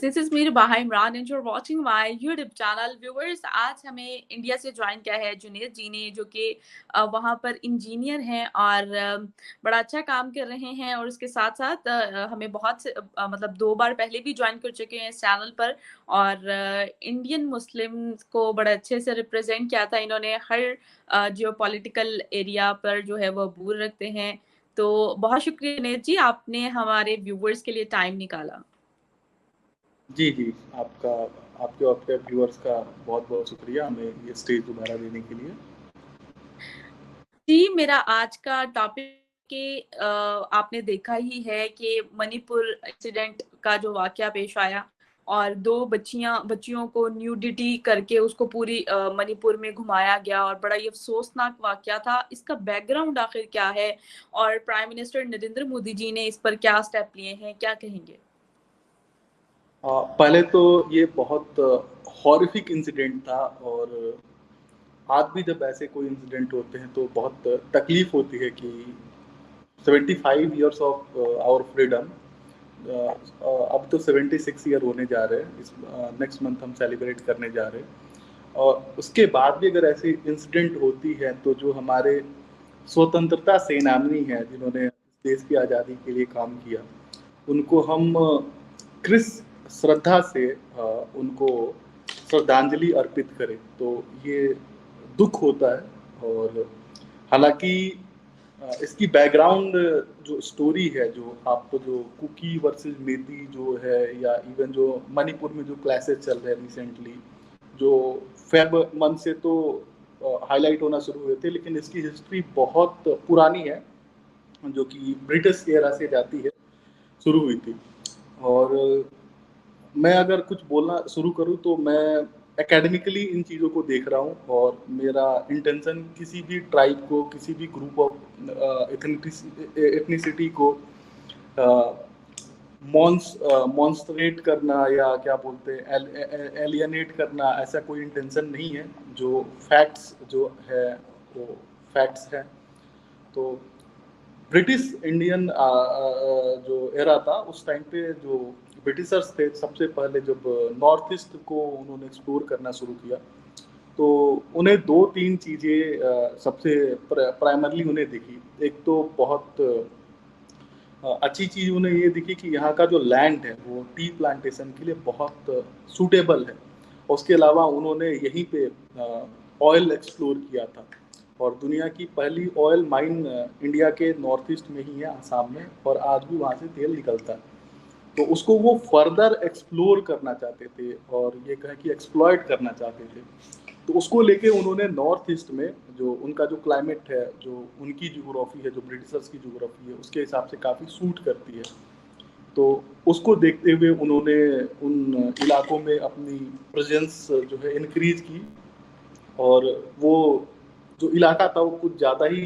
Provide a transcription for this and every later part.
This is Mir Baha Imran and you are watching my YouTube channel. Viewers, आज हमें India से join किया है जुनैद जी ने, जो कि वहाँ पर इंजीनियर हैं और बड़ा अच्छा काम कर रहे हैं। और उसके साथ-साथ हमें बहुत से मतलब 2 बार पहले भी जॉइन कर चुके हैं इस चैनल पर। और इंडियन मुस्लिम्स को बड़े अच्छे से रिप्रेज़ेंट किया था इन्होंने। हर जियोपॉलिटिकल एरिया पर जो है वो अबूर रखते हैं। तो बहुत शुक्रिया जुनैद जी, आपने हमारे व्यूअर्स के लिए टाइम निकाला। जी, जी। आपका आपके और आपके व्यूअर्स का बहुत-बहुत शुक्रिया हमें ये स्टेज दोबारा देने के लिए। जी, मेरा आज का टॉपिक कि आपने देखा ही है कि मणिपुर इंसिडेंट का जो वाक़या पेश आया और 2 बच्चियों को न्यूडिटी करके उसको पूरी मणिपुर में घुमाया गया और बड़ा ही अफ़सोसनाक वाक़या था। इसका बैकग्राउंड आखिर क्या है और प्राइम मिनिस्टर नरेंद्र मोदी जी ने इस पर क्या स्टेप लिए हैं, क्या कहेंगे? पहले तो ये बहुत हॉरिफिक इंसिडेंट था और आज भी जब ऐसे कोई इंसिडेंट होते हैं तो बहुत तकलीफ़ होती है कि 75 इयर्स ऑफ आवर फ्रीडम अब तो 76 ईयर होने जा रहे हैं। इस नेक्स्ट मंथ हम सेलिब्रेट करने जा रहे हैं। और उसके बाद भी अगर ऐसी इंसिडेंट होती है तो जो हमारे स्वतंत्रता सेनानी हैं जिन्होंने देश की आज़ादी के लिए काम किया, उनको हम क्रिस श्रद्धा से उनको श्रद्धांजलि अर्पित करें, तो ये दुःख होता है। और हालाँकि इसकी बैकग्राउंड जो स्टोरी है, जो आपको जो कुकी वर्सेस मेती जो है या इवन जो मणिपुर में जो क्लैशेस चल रहे हैं रिसेंटली, जो फेब मंथ से तो हाईलाइट होना शुरू हुए थे, लेकिन इसकी हिस्ट्री बहुत पुरानी है, जो कि ब्रिटिश एरा से जाती है, शुरू हुई थी। और मैं अगर कुछ बोलना शुरू करूँ तो मैं एकेडमिकली इन चीज़ों को देख रहा हूँ और मेरा इंटेंशन किसी भी ट्राइब को, किसी भी ग्रुप ऑफ एथनिसिटी को मॉन्स्टरेट करना या क्या बोलते हैं एलियनेट करना, ऐसा कोई इंटेंशन नहीं है। जो फैक्ट्स जो है वो फैक्ट्स हैं। तो ब्रिटिश इंडियन जो एरा था उस टाइम पे जो ब्रिटिशर्स थे, सबसे पहले जब नॉर्थ ईस्ट को उन्होंने एक्सप्लोर करना शुरू किया तो उन्हें 2-3 चीज़ें सबसे प्राइमरली उन्हें दिखी। एक तो बहुत अच्छी चीज़ उन्हें ये दिखी कि यहाँ का जो लैंड है वो टी प्लांटेशन के लिए बहुत सूटेबल है। उसके अलावा उन्होंने यहीं पे ऑयल एक्सप्लोर किया था और दुनिया की पहली ऑयल माइन इंडिया के नॉर्थ ईस्ट में ही है, आसाम में, और आज भी वहाँ से तेल निकलता है। तो उसको वो फर्दर एक्सप्लोर करना चाहते थे और ये कहें कि एक्सप्लॉइट करना चाहते थे। तो उसको लेके उन्होंने नॉर्थ ईस्ट में जो उनका जो क्लाइमेट है, जो उनकी ज्योग्राफी है, जो ब्रिटिशर्स की ज्योग्राफी है, उसके हिसाब से काफ़ी सूट करती है। तो उसको देखते हुए उन्होंने उन इलाकों में अपनी प्रेजेंस जो है इंक्रीज की और वो जो इलाका था वो कुछ ज़्यादा ही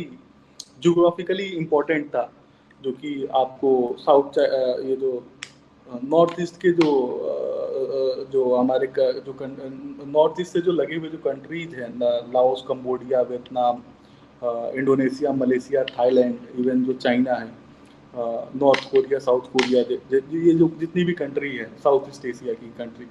ज्योग्राफिकली इम्पोर्टेंट था, जो कि आपको ये जो नॉर्थ ईस्ट के जो हमारे जो नॉर्थ ईस्ट से जो लगे हुए जो कंट्रीज हैं, Laos, Cambodia, Vietnam, Indonesia, Malaysia, Thailand, even जो चाइना है, नॉर्थ कोरिया, साउथ कोरिया, ये जो जितनी भी कंट्री है साउथ ईस्ट एशिया की कंट्री,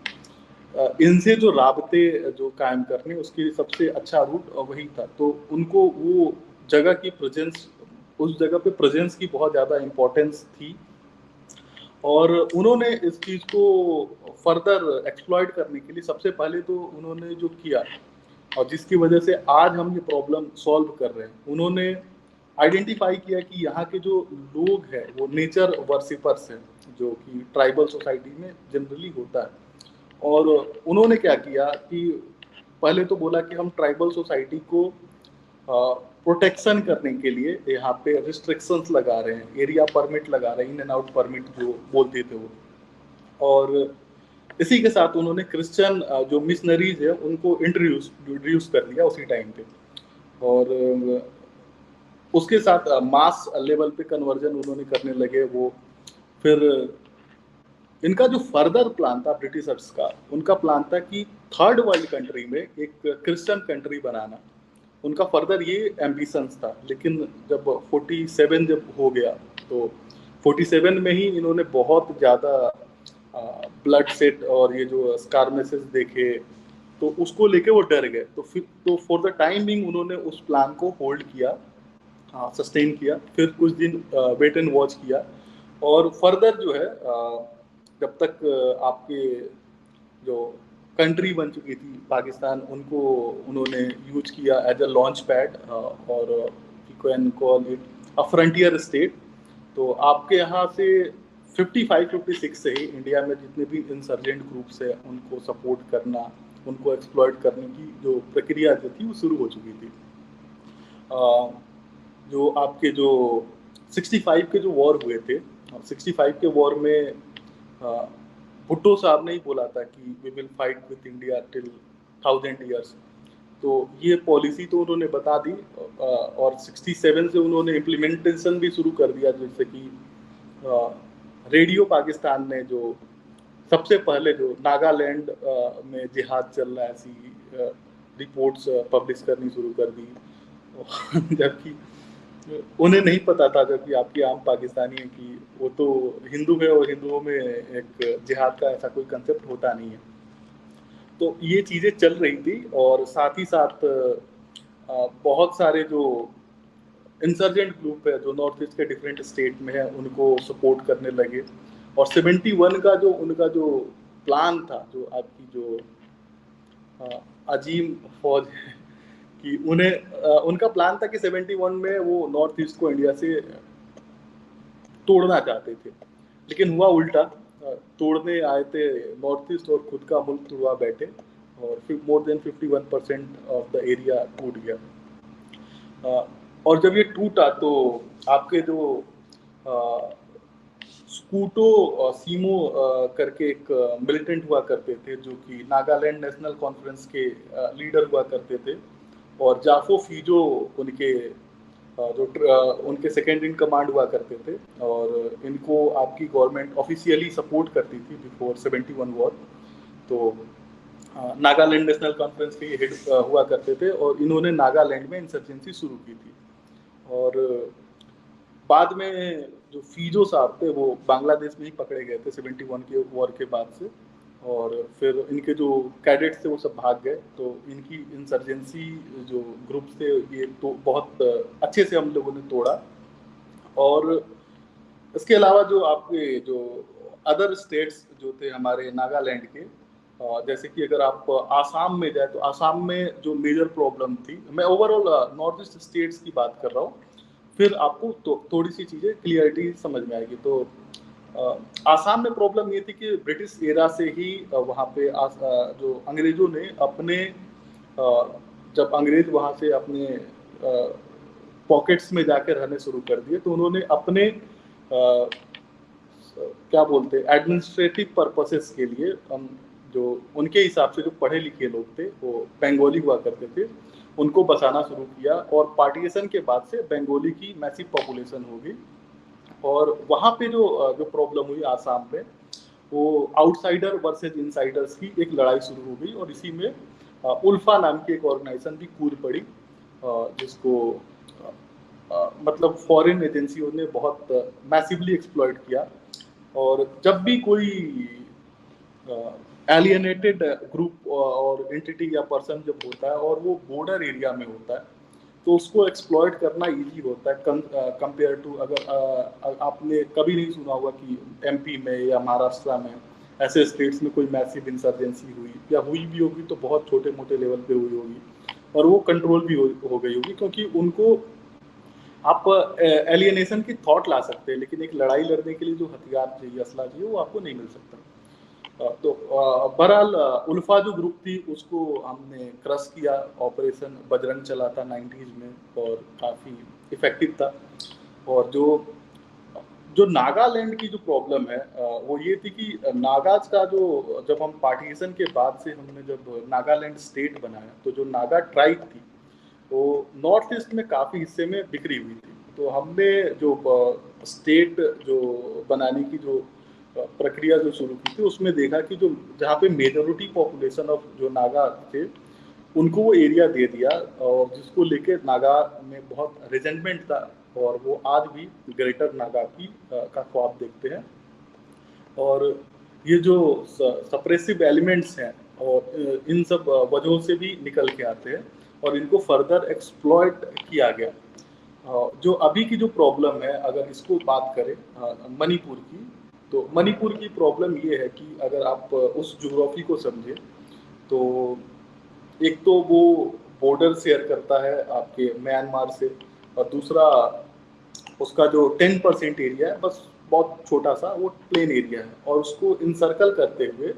इनसे जो राबते जो कायम करने उसके लिए सबसे अच्छा रूट वही था। तो उनको वो जगह की प्रेजेंस, उस जगह पे प्रेजेंस की बहुत ज़्यादा इम्पोर्टेंस थी और उन्होंने इस चीज़ को फर्दर एक्सप्लॉइट करने के लिए सबसे पहले तो उन्होंने जो किया और जिसकी वजह से आज हम ये प्रॉब्लम सॉल्व कर रहे हैं, उन्होंने आइडेंटिफाई किया कि यहाँ के जो लोग हैं वो नेचर वर्शिपर्स हैं, जो कि ट्राइबल सोसाइटी में जनरली होता है। और उन्होंने क्या किया कि पहले तो बोला कि हम ट्राइबल सोसाइटी को प्रोटेक्शन करने के लिए यहाँ पे रिस्ट्रिक्शंस लगा रहे हैं, एरिया परमिट लगा रहे हैं, इन एंड आउट परमिट जो बोलते थे वो। और इसी के साथ उन्होंने क्रिश्चियन जो मिशनरीज है उनको इंट्रोड्यूस कर दिया उसी टाइम पे। और उसके साथ मास लेवल पे कन्वर्जन उन्होंने करने लगे वो। फिर इनका जो फर्दर प्लान था ब्रिटिशर्स का, उनका प्लान था कि थर्ड वर्ल्ड कंट्री में एक क्रिश्चियन कंट्री बनाना। उनका फर्दर ये एम्बिशंस था। लेकिन जब 47 जब हो गया तो 47 में ही इन्होंने बहुत ज़्यादा ब्लड सेट और ये जो स्कार मैसेज देखे, तो उसको लेके वो डर गए। तो फिर तो फॉर द टाइम बिंग उन्होंने उस प्लान को होल्ड किया, सस्टेन किया। फिर कुछ दिन वेट एंड वॉच किया, और फर्दर जो है जब तक आपके जो कंट्री बन चुकी थी पाकिस्तान, उनको उन्होंने यूज किया एज अ लॉन्च पैड, और you can call it a frontier state. तो आपके यहाँ से 55-56 से ही इंडिया में जितने भी इंसर्जेंट ग्रुप्स है उनको सपोर्ट करना, उनको एक्सप्लॉइट करने की जो प्रक्रिया जो थी वो शुरू हो चुकी थी। जो आपके जो 65 के जो वॉर हुए थे, 65 के वॉर में भुट्टो साहब ने ही बोला था कि we will fight with India till 1000 years। तो ये पॉलिसी तो उन्होंने बता दी, और 67 से उन्होंने इम्प्लीमेंटेशन भी शुरू कर दिया। जैसे कि रेडियो पाकिस्तान ने जो सबसे पहले जो नागालैंड में जिहाद चल रहा है ऐसी रिपोर्ट्स पब्लिश करनी शुरू कर दी, जबकि उन्हें नहीं पता था, जबकि आपके आम पाकिस्तानी है, कि वो तो हिंदू है और हिंदुओं में एक जिहाद का ऐसा कोई कंसेप्ट होता नहीं है। तो ये चीज़ें चल रही थी, और साथ ही साथ बहुत सारे जो इंसर्जेंट ग्रुप है जो नॉर्थ ईस्ट के डिफरेंट स्टेट में है उनको सपोर्ट करने लगे। और 71 का जो उनका जो प्लान था, जो आपकी जो अजीम फौज है, कि उनका प्लान था कि 71 में वो नॉर्थ ईस्ट को इंडिया से तोड़ना चाहते थे, लेकिन हुआ उल्टा। तोड़ने आए थे नॉर्थ ईस्ट और खुद का मुल्क तुड़वा बैठे, और फिर more than 51% of the area टूट गया। और जब ये टूटा तो आपके जो स्कूटो सीमो करके एक मिलिटेंट हुआ करते थे, जो कि नागालैंड नेशनल कॉन्फ्रेंस के लीडर हुआ करते थे, और जाफो फीजो उनके उनके सेकेंड इन कमांड हुआ करते थे। और इनको आपकी गवर्नमेंट ऑफिशियली सपोर्ट करती थी बिफोर 71 वॉर। तो नागालैंड नेशनल कॉन्फ्रेंस के हेड हुआ करते थे, और इन्होंने नागालैंड में इंसर्जेंसी शुरू की थी। और बाद में जो फीजो साहब थे वो बांग्लादेश में ही पकड़े गए थे 71 के वॉर के बाद से, और फिर इनके जो कैडेट्स थे वो सब भाग गए। तो इनकी इंसर्जेंसी जो ग्रुप थे ये तो बहुत अच्छे से हम लोगों ने तोड़ा। और इसके अलावा जो आपके जो अदर स्टेट्स जो थे हमारे नागालैंड के, जैसे कि अगर आप आसाम में जाए तो आसाम में जो मेजर प्रॉब्लम थी, मैं ओवरऑल नॉर्थ ईस्ट स्टेट्स की बात कर रहा हूँ, फिर आपको थोड़ी सी चीज़ें क्लियरिटी समझ में आएगी। तो आसाम में प्रॉब्लम ये थी कि ब्रिटिश एरा से ही वहाँ पे जो अंग्रेजों ने अपने जब अंग्रेज वहाँ से अपने पॉकेट्स में जाकर रहने शुरू कर दिए, तो उन्होंने अपने क्या बोलते हैं एडमिनिस्ट्रेटिव पर्पसेस के लिए जो उनके हिसाब से जो पढ़े लिखे लोग थे वो बंगाली हुआ करते थे, उनको बसाना शुरू किया। और पार्टीशन के बाद से बंगाली की मैसिव पॉपुलेशन हो गई, और वहाँ पे जो जो प्रॉब्लम हुई आसाम में, वो आउटसाइडर वर्सेज इनसाइडर्स की एक लड़ाई शुरू हो गई। और इसी में उल्फा नाम की एक ऑर्गेनाइजेशन भी कूद पड़ी, जिसको मतलब फॉरेन एजेंसियों ने बहुत मैसिवली एक्सप्लॉइट किया। और जब भी कोई एलियनेटेड ग्रुप और एंटिटी या पर्सन जब होता है और वो बॉर्डर एरिया में होता है, तो उसको एक्सप्लॉइट करना इजी होता है कंपेयर टू अगर आपने कभी नहीं सुना होगा कि एमपी में या महाराष्ट्र में ऐसे स्टेट्स में कोई मैसिव इंसर्जेंसी हुई, या हुई भी होगी तो बहुत छोटे मोटे लेवल पे हुई होगी, और वो कंट्रोल भी हो गई होगी, क्योंकि उनको आप एलियनेशन की थॉट ला सकते हैं, लेकिन एक लड़ाई लड़ने के लिए जो हथियार चाहिए, असला चाहिए, वो आपको नहीं मिल सकता। तो बहरहाल उल्फा जो ग्रुप थी उसको हमने क्रश किया, ऑपरेशन बजरंग चला था 90s में, और काफ़ी इफेक्टिव था। और जो जो नागालैंड की जो प्रॉब्लम है वो ये थी कि नागाज का जो जब हम पार्टीशन के बाद से हमने जब नागालैंड स्टेट बनाया, तो जो नागा ट्राइब थी वो नॉर्थ ईस्ट में काफ़ी हिस्से में बिखरी हुई थी। तो हमने जो स्टेट जो बनाने की जो प्रक्रिया जो शुरू की थी, उसमें देखा कि जो जहाँ पे मेजोरिटी पॉपुलेशन ऑफ जो नागा थे उनको वो एरिया दे दिया, और जिसको लेके नागा में बहुत रिजेंटमेंट था, और वो आज भी ग्रेटर नागा की का ख्वाब देखते हैं। और ये जो सप्रेसिव एलिमेंट्स हैं और इन सब वजहों से भी निकल के आते हैं और इनको फर्दर एक्सप्लॉइट किया गया। जो अभी की जो प्रॉब्लम है, अगर इसको बात करें मणिपुर की, तो मणिपुर की प्रॉब्लम ये है कि अगर आप उस ज्योग्राफी को समझे तो एक तो वो बॉर्डर शेयर करता है आपके म्यांमार से, और दूसरा उसका जो 10% एरिया है, बस बहुत छोटा सा वो प्लेन एरिया है, और उसको इंसर्कल करते हुए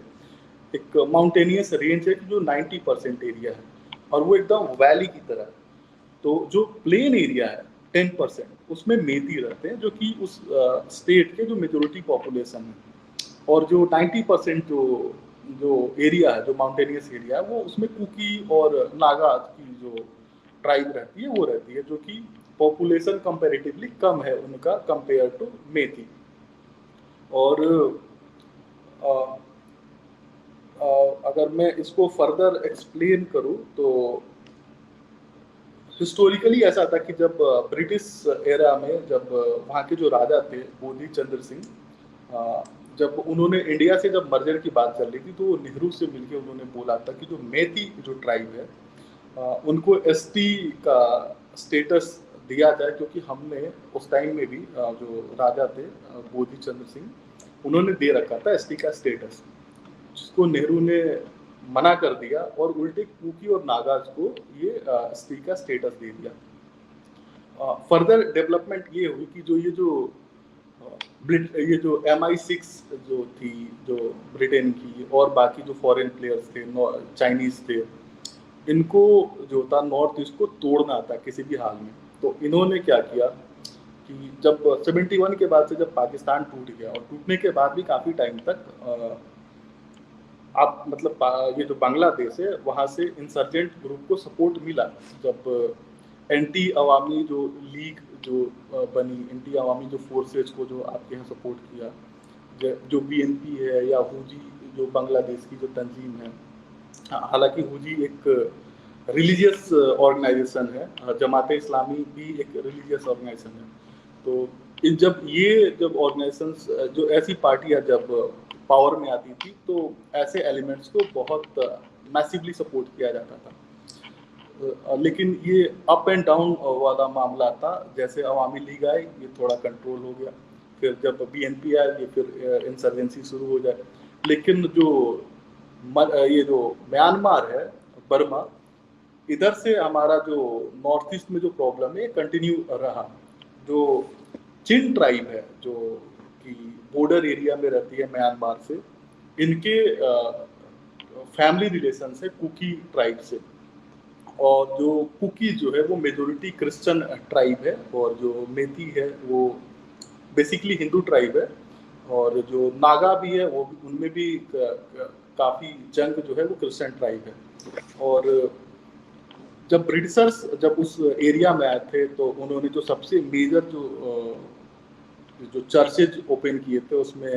एक माउंटेनियस रेंज है जो 90% एरिया है, और वो एकदम वैली की तरह है। तो जो प्लेन एरिया है 10%, उसमें मेती रहते हैं, जो कि उस स्टेट के जो मेजोरिटी पॉपुलेशन है, और जो 90% जो जो एरिया है, जो माउंटेनियस एरिया है, वो उसमें कुकी और नागा की जो ट्राइब रहती है वो रहती है, जो कि पॉपुलेशन कंपैरेटिवली कम है उनका कंपेयर टू मेती। और अगर मैं इसको फर्दर एक्सप्लेन करूं तो हिस्टोरिकली ऐसा था कि जब ब्रिटिश एरा में, जब वहाँ के जो राजा थे बोधी चंद्र सिंह, जब उन्होंने इंडिया से जब मर्जर की बात चल रही थी, तो नेहरू से मिलके उन्होंने बोला था कि जो मेती जो ट्राइब है उनको एसटी का स्टेटस दिया जाए, क्योंकि हमने उस टाइम में भी जो राजा थे बोधी चंद्र सिंह, उन्होंने दे रखा था एसटी का स्टेटस, जिसको नेहरू ने मना कर दिया और उल्टे कुकी और नागाज को ये एसटी का स्टेटस दे दिया। फर्दर डेवलपमेंट ये हुई कि ये जो MI6 जो थी, जो ब्रिटेन की और बाकी जो फॉरेन प्लेयर्स थे, चाइनीज थे, इनको जो था नॉर्थ ईस्ट को तोड़ना था किसी भी हाल में। तो इन्होंने क्या किया कि जब 71 के बाद से जब पाकिस्तान टूट गया, और टूटने के बाद भी काफ़ी टाइम तक आप मतलब ये जो बांग्लादेश है वहाँ से इंसर्जेंट ग्रुप को सपोर्ट मिला। जब एंटी अवामी जो लीग जो बनी, एंटी अवामी जो फोर्सेज को जो आपके यहाँ सपोर्ट किया, जो BNP है या हुजी जो बांग्लादेश की जो तंजीम है, हालांकि हुजी एक रिलीजियस ऑर्गेनाइजेशन है, जमात इस्लामी भी एक रिलीजियस ऑर्गेनाइजेशन है। तो जब ऑर्गेनाइजेशंस, जो ऐसी पार्टियां जब पावर में आती थी, तो ऐसे एलिमेंट्स को बहुत मैसिवली सपोर्ट किया जाता था। लेकिन ये अप एंड डाउन वाला मामला था। जैसे अवामी लीग आई, ये थोड़ा कंट्रोल हो गया, फिर जब BNP आए, ये फिर इंसर्जेंसी शुरू हो जाए। लेकिन ये जो म्यांमार है, बर्मा, इधर से हमारा जो नॉर्थ ईस्ट में जो प्रॉब्लम है कंटिन्यू रहा। जो चिन ट्राइब है, जो कि बॉर्डर एरिया में रहती है म्यांमार से, इनके फैमिली रिलेशन है कुकी ट्राइब से, और जो कुकी जो है वो मेजोरिटी क्रिश्चियन ट्राइब है, और जो मेती है वो बेसिकली हिंदू ट्राइब है, और जो नागा भी है वो उनमें भी काफ़ी जंग जो है वो क्रिश्चियन ट्राइब है। और जब ब्रिटिशर्स जब उस एरिया में आए थे, तो उन्होंने जो सबसे मेजर जो चर्चेज ओपन किए थे, उसमें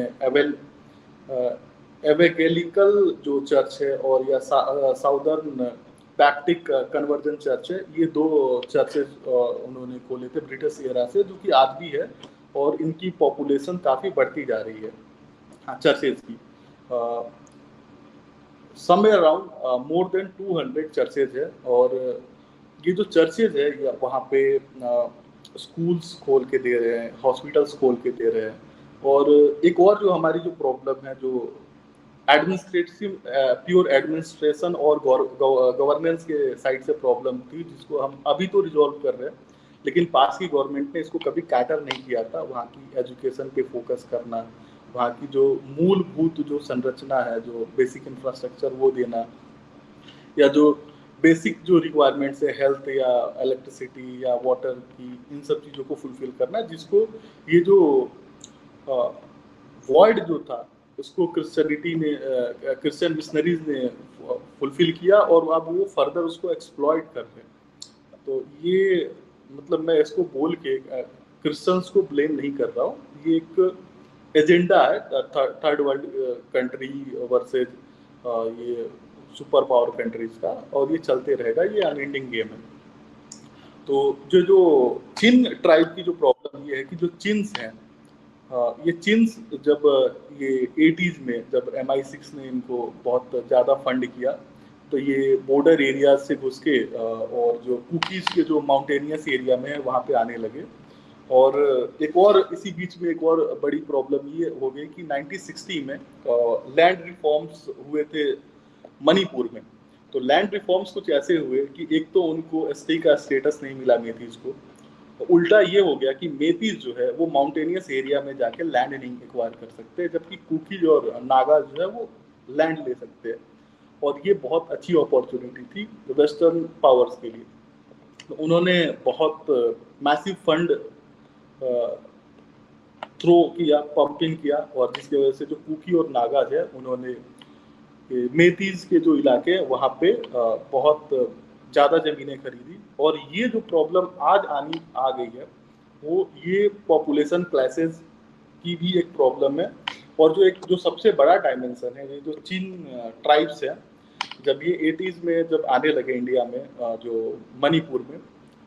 एवेंजेलिकल जो चर्च है और या साउदर्न बैप्टिक कन्वर्जन चर्च है, ये दो चर्चेज उन्होंने खोले थे ब्रिटिश एरा से, जो कि आज भी है, और इनकी पॉपुलेशन काफ़ी बढ़ती जा रही है। हाँ, चर्चेज की somewhere around more than 200 churches है। और ये जो चर्चेज है वहाँ पे स्कूल्स खोल के दे रहे हैं, हॉस्पिटल्स खोल के दे रहे हैं। और एक और जो हमारी जो प्रॉब्लम है, जो एडमिनिस्ट्रेटिव प्योर एडमिनिस्ट्रेशन और गवर्नेंस के साइड से प्रॉब्लम थी, जिसको हम अभी तो रिजॉल्व कर रहे हैं, लेकिन पास की गवर्नमेंट ने इसको कभी कैटर नहीं किया था। वहाँ की एजुकेशन पे फोकस करना, वहाँ की जो मूलभूत जो संरचना है, जो बेसिक इंफ्रास्ट्रक्चर वो देना, या जो बेसिक जो रिक्वायरमेंट्स है हेल्थ या इलेक्ट्रिसिटी या वाटर की, इन सब चीज़ों को फुलफिल करना, जिसको ये जो वॉइड जो था उसको क्रिश्चियन मिशनरीज ने फुलफिल किया, और अब वो फर्दर उसको एक्सप्लॉइट कर रहे हैं। तो ये मतलब मैं इसको बोल के क्रिश्चियंस को ब्लेम नहीं कर रहा हूँ, ये एक एजेंडा है थर्ड वर्ल्ड कंट्री वर्सेज ये सुपर पावर कंट्रीज का, और ये चलते रहेगा, ये अनएंडिंग गेम है। तो जो चिन ट्राइब की जो प्रॉब्लम ये है कि जो चिन्स हैं ये चिन्स जब ये 80s में जब MI6 ने इनको बहुत ज़्यादा फंड किया, तो ये बॉर्डर एरिया से घुस के और जो कुकीज़ के जो माउंटेनियस एरिया में है वहाँ पे आने लगे। और एक और इसी बीच में एक और बड़ी प्रॉब्लम ये हो गई कि 1960 में लैंड रिफॉर्म्स हुए थे मणिपुर में। तो लैंड रिफॉर्म्स कुछ ऐसे हुए कि एक तो उनको एसटी का स्टेटस नहीं मिला मेथीज को, उल्टा ये हो गया कि मेथीज जो है वो माउंटेनियस एरिया में जाके लैंड नहीं एक्वायर कर सकते, जबकि कुकीज और नागा जो है वो लैंड ले सकते हैं। और ये बहुत अच्छी अपॉर्चुनिटी थी वेस्टर्न पावर्स के लिए। तो उन्होंने बहुत मैसिव फंड थ्रो किया, पंपिंग किया, और जिसकी वजह से जो कुकी और नागाज है उन्होंने मेथीज के जो इलाके हैं वहाँ पे बहुत ज़्यादा ज़मीनें खरीदी। और ये जो प्रॉब्लम आज आ गई है वो ये पॉपुलेशन क्लासेस की भी एक प्रॉब्लम है। और जो सबसे बड़ा डायमेंशन है, ये जो चीन ट्राइब्स है, जब ये 80s में जब आने लगे इंडिया में जो मणिपुर में,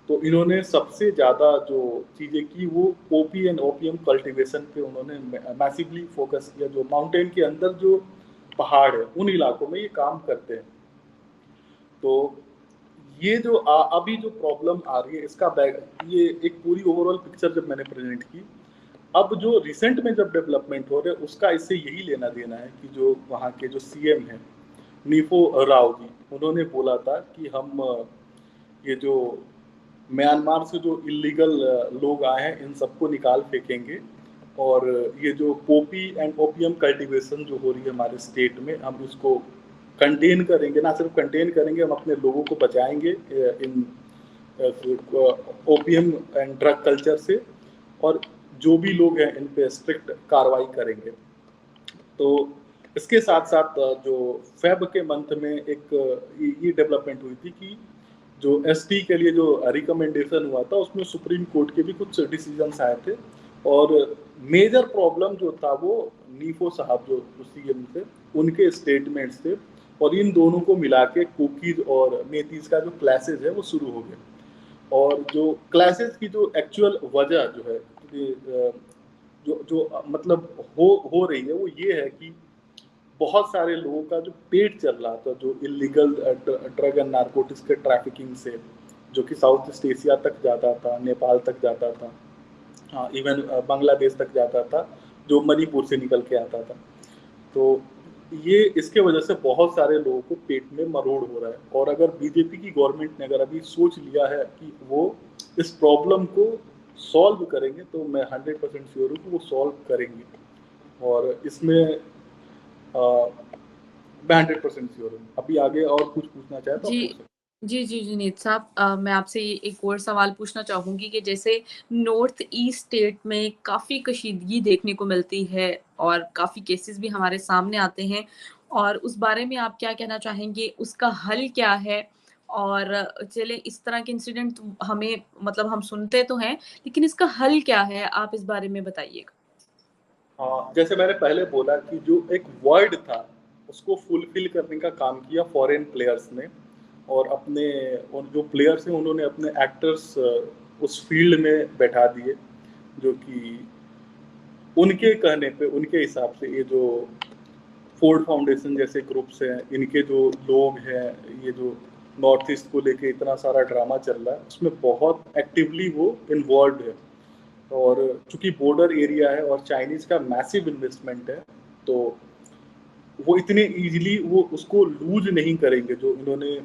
तो इन्होंने सबसे ज़्यादा जो चीज़ें की वो ओपी एंड ओपीएम कल्टीवेशन पे उन्होंने मैसिवली फोकस किया। जो माउंटेन के अंदर जो पहाड़ है उन इलाकों में ये काम करते हैं। तो ये जो अभी जो प्रॉब्लम आ रही है इसका ये एक पूरी ओवरऑल पिक्चर जब मैंने प्रेजेंट की, अब जो रिसेंट में जब डेवलपमेंट हो रहे हैं उसका इससे यही लेना देना है कि जो वहाँ के जो सीएम हैं नीफो राव जी, उन्होंने बोला था कि हम ये जो म्यांमार से जो इलीगल लोग आए हैं इन सबको निकाल फेंकेंगे, और ये जो पोपी एंड ओपीएम कल्टीवेशन जो हो रही है हमारे स्टेट में, हम उसको कंटेन करेंगे। ना सिर्फ कंटेन करेंगे, हम अपने लोगों को बचाएंगे इन ओपीएम एंड ड्रग कल्चर से, और जो भी लोग हैं इन पे स्ट्रिक्ट कार्रवाई करेंगे। तो इसके साथ साथ जो फेब के मंथ में एक ये डेवलपमेंट हुई थी कि जो एसटी के लिए जो रिकमेंडेशन हुआ था उसमें सुप्रीम कोर्ट के भी कुछ डिसीजंस आए थे, और मेजर प्रॉब्लम जो था वो नीफो साहब जो सीएम थे उनके स्टेटमेंट्स थे, और इन दोनों को मिला के कुकीज और मेथीज का जो क्लासेस है वो शुरू हो गए। और जो क्लासेस की जो एक्चुअल वजह जो है जो मतलब हो रही है वो ये है कि बहुत सारे लोगों का जो पेट चल रहा था जो इलीगल ड्रग एंड नारकोटिक्स के ट्रैफिकिंग से, जो कि साउथ ईस्ट एशिया तक जाता था, नेपाल तक जाता था, हाँ इवन बांग्लादेश तक जाता था, जो मणिपुर से निकल के आता था। तो ये इसके वजह से बहुत सारे लोगों को पेट में मरोड़ हो रहा है। और अगर बीजेपी की गवर्नमेंट ने अगर अभी सोच लिया है कि वो इस प्रॉब्लम को सॉल्व करेंगे, तो मैं 100% श्योर हूँ कि वो सॉल्व करेंगे। और इसमें मैं 100% श्योर हूँ। अभी आगे और कुछ पूछना चाहे तो आप पूछ सकते हैं। जी, जुनीत साहब, मैं आपसे एक और सवाल पूछना चाहूँगी कि जैसे नॉर्थ ईस्ट स्टेट में काफ़ी कशीदगी देखने को मिलती है और काफ़ी केसेस भी हमारे सामने आते हैं, और उस बारे में आप क्या कहना चाहेंगे? उसका हल क्या है? और चले इस तरह के इंसिडेंट हमें मतलब हम सुनते तो हैं, लेकिन इसका हल क्या है? आप इस बारे में बताइएगा। हाँ, जैसे मैंने पहले बोला कि जो एक वर्ड था उसको फुलफिल करने का काम किया फॉरेन प्लेयर्स ने, और अपने और जो प्लेयर्स हैं उन्होंने अपने एक्टर्स उस फील्ड में बैठा दिए, जो कि उनके कहने पे उनके हिसाब से ये जो फोर्ड फाउंडेशन जैसे ग्रुप्स हैं, इनके जो लोग हैं, ये जो नॉर्थ ईस्ट को लेके इतना सारा ड्रामा चल रहा है उसमें बहुत एक्टिवली वो इन्वॉल्व है। और चूंकि बॉर्डर एरिया है और चाइनीज का मैसिव इन्वेस्टमेंट है, तो वो इतने इजीली वो उसको लूज नहीं करेंगे। जो इन्होंने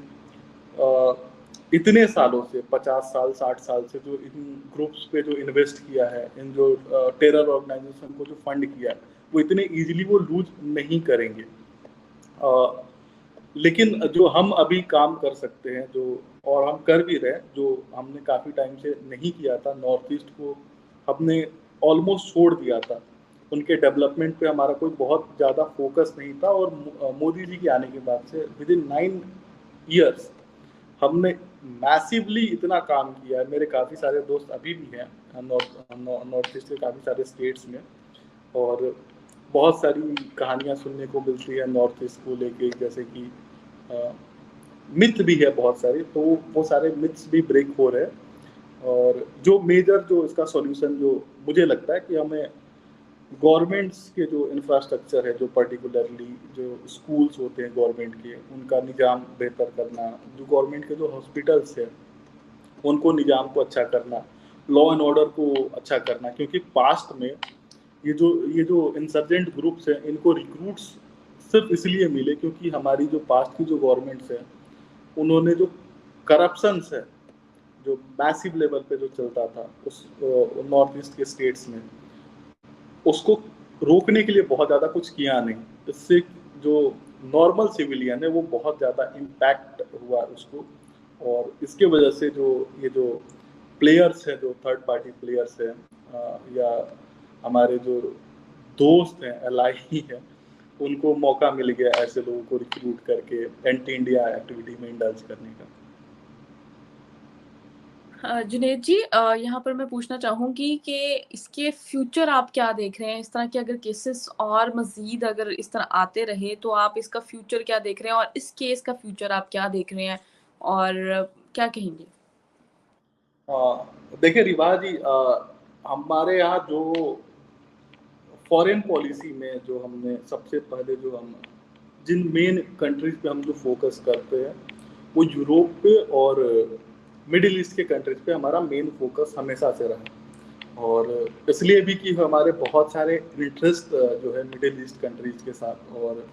इतने सालों से 50 साल 60 साल से जो इन ग्रुप्स पे जो इन्वेस्ट किया है, इन जो टेरर ऑर्गेनाइजेशन को जो फंड किया है, वो इतने इजीली वो लूज नहीं करेंगे। लेकिन जो हम अभी काम कर सकते हैं, जो और हम कर भी रहे, जो हमने काफ़ी टाइम से नहीं किया था, नॉर्थ ईस्ट को हमने ऑलमोस्ट छोड़ दिया था, उनके डेवलपमेंट पे हमारा कोई बहुत ज़्यादा फोकस नहीं था। और मोदी जी के आने के बाद से विदिन 9 ईयर्स हमने मैसिवली इतना काम किया है। मेरे काफ़ी सारे दोस्त अभी भी हैं नॉर्थ ईस्ट के काफ़ी सारे स्टेट्स में, और बहुत सारी कहानियाँ सुनने को मिलती है नॉर्थ ईस्ट को लेके, जैसे कि मिथ भी है बहुत सारे, तो वो सारे मिथ्स भी ब्रेक हो रहे हैं। और जो मेजर जो इसका सॉल्यूशन जो मुझे लगता है कि हमें गवर्नमेंट्स के जो इंफ्रास्ट्रक्चर है, जो पर्टिकुलरली जो स्कूल्स होते हैं गवर्नमेंट के, उनका निज़ाम बेहतर करना, जो गवर्नमेंट के जो हॉस्पिटल्स हैं उनको निज़ाम को अच्छा करना, लॉ एंड ऑर्डर को अच्छा करना। क्योंकि पास्ट में ये जो इंसर्जेंट ग्रुप्स हैं, इनको रिक्रूट्स सिर्फ इसलिए मिले क्योंकि हमारी जो पास्ट की जो गवर्नमेंट्स हैं उन्होंने जो करप्शंस है, जो मैसिव लेवल पे जो चलता था उस नॉर्थ ईस्ट के स्टेट्स में, उसको रोकने के लिए बहुत ज़्यादा कुछ किया नहीं। इससे जो नॉर्मल सिविलियन है वो बहुत ज़्यादा इम्पैक्ट हुआ उसको, और इसके वजह से ये जो प्लेयर्स हैं, जो थर्ड पार्टी प्लेयर्स हैं, या हमारे जो दोस्त हैं, एलआई हैं, उनको मौका मिल गया ऐसे लोगों को रिक्रूट करके एंटी इंडिया एक्टिविटी में इंडल्ज करने का। जुनैद जी, यहाँ पर मैं पूछना चाहूँगी कि इसके फ्यूचर आप क्या देख रहे हैं? इस तरह के अगर केसेस और मज़ीद अगर इस तरह आते रहे तो आप इसका फ्यूचर क्या देख रहे हैं, और इस केस का फ्यूचर आप क्या देख रहे हैं और क्या कहेंगे? देखिए रिवा जी, हमारे यहाँ जो फॉरेन पॉलिसी में जो हमने सबसे पहले जो हम जिन मेन कंट्रीज पे हम जो फोकस करते हैं वो यूरोप पे और मिडिल ईस्ट के कंट्रीज पे हमारा मेन फोकस हमेशा से रहा। और इसलिए भी कि हमारे बहुत सारे इंटरेस्ट जो है मिडिल ईस्ट कंट्रीज के साथ और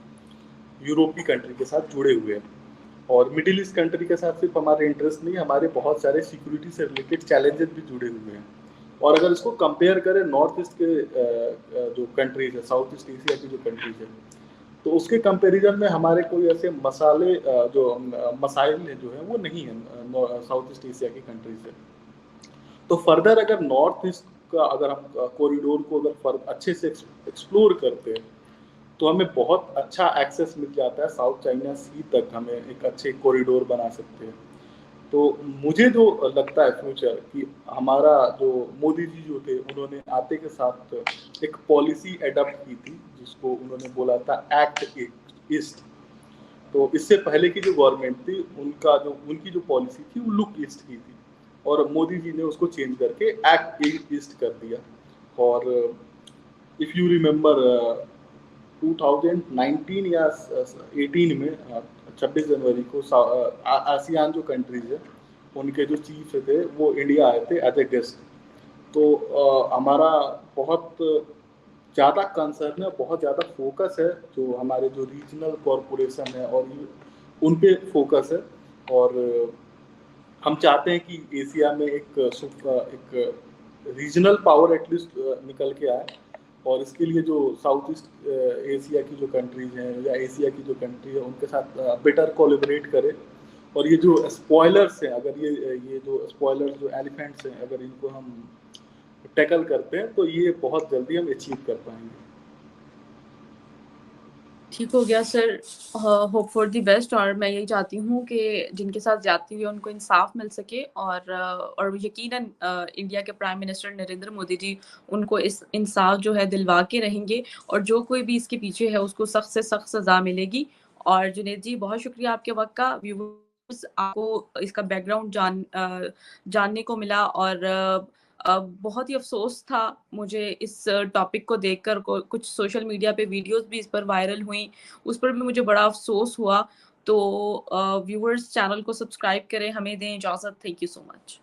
यूरोप की कंट्री के साथ जुड़े हुए हैं। और मिडिल ईस्ट कंट्री के साथ सिर्फ हमारे इंटरेस्ट नहीं, हमारे बहुत सारे सिक्योरिटी से रिलेटेड चैलेंजेस भी जुड़े हुए हैं। और अगर इसको कंपेयर करें नॉर्थ ईस्ट के जो कंट्रीज है, साउथ ईस्ट एशिया की जो कंट्रीज है, तो उसके कंपैरिजन में हमारे कोई ऐसे जो मसाइल जो है वो नहीं है साउथ ईस्ट एशिया की कंट्रीज से। तो फर्दर अगर नॉर्थ ईस्ट का अगर हम कॉरिडोर को अगर अच्छे से एक्सप्लोर करते हैं तो हमें बहुत अच्छा एक्सेस मिल जाता है साउथ चाइना सी तक, हमें एक अच्छे कॉरिडोर बना सकते हैं। तो मुझे जो लगता है फ्यूचर कि हमारा जो मोदी जी जो थे उन्होंने आते के साथ एक पॉलिसी एडॉप्ट की थी जिसको उन्होंने बोला था एक्ट ईस्ट। तो इससे पहले की जो गवर्नमेंट थी उनकी जो पॉलिसी थी वो लुक ईस्ट की थी, और मोदी जी ने उसको चेंज करके एक्ट ईस्ट कर दिया। और इफ़ यू रिमेम्बर 2019 या 18 में 26 जनवरी को आसियान जो कंट्रीज है उनके जो चीफ थे वो इंडिया आए थे एज ए गेस्ट। तो हमारा बहुत ज़्यादा कंसर्न है, बहुत ज़्यादा फोकस है जो हमारे जो रीजनल कॉरपोरेशन है और उन पे फोकस है। और हम चाहते हैं कि एशिया में एक रीजनल पावर एटलीस्ट निकल के आए, और इसके लिए जो साउथ ईस्ट एशिया की जो कंट्रीज हैं या एशिया की जो कंट्री है उनके साथ बेटर कोलैबोरेट करें। और ये जो स्पॉयलर्स हैं, अगर ये जो स्पॉयलर्स जो एलिफेंट्स हैं, अगर इनको हम टैकल करते हैं तो ये बहुत जल्दी हम अचीव कर पाएंगे। ठीक हो गया sir, hope for the best. और मैं यही चाहती हूँ कि जिनके साथ ज्यादती हुई उनको इंसाफ मिल सके, और यकीनन इंडिया के प्राइम मिनिस्टर नरेंद्र मोदी जी उनको इस इंसाफ जो है दिलवा के रहेंगे, और जो कोई भी इसके पीछे है उसको सख्त से सख्त सजा मिलेगी। और जुनैद जी, बहुत शुक्रिया आपके वक्त का। व्यूअर्स, आपको इसका बैकग्राउंड जानने को मिला, और बहुत ही अफसोस था मुझे इस टॉपिक को देखकर। कुछ सोशल मीडिया पे वीडियोस भी इस पर वायरल हुई, उस पर भी मुझे बड़ा अफसोस हुआ। तो व्यूअर्स, चैनल को सब्सक्राइब करें, हमें दें इजाज़त। Thank you so much.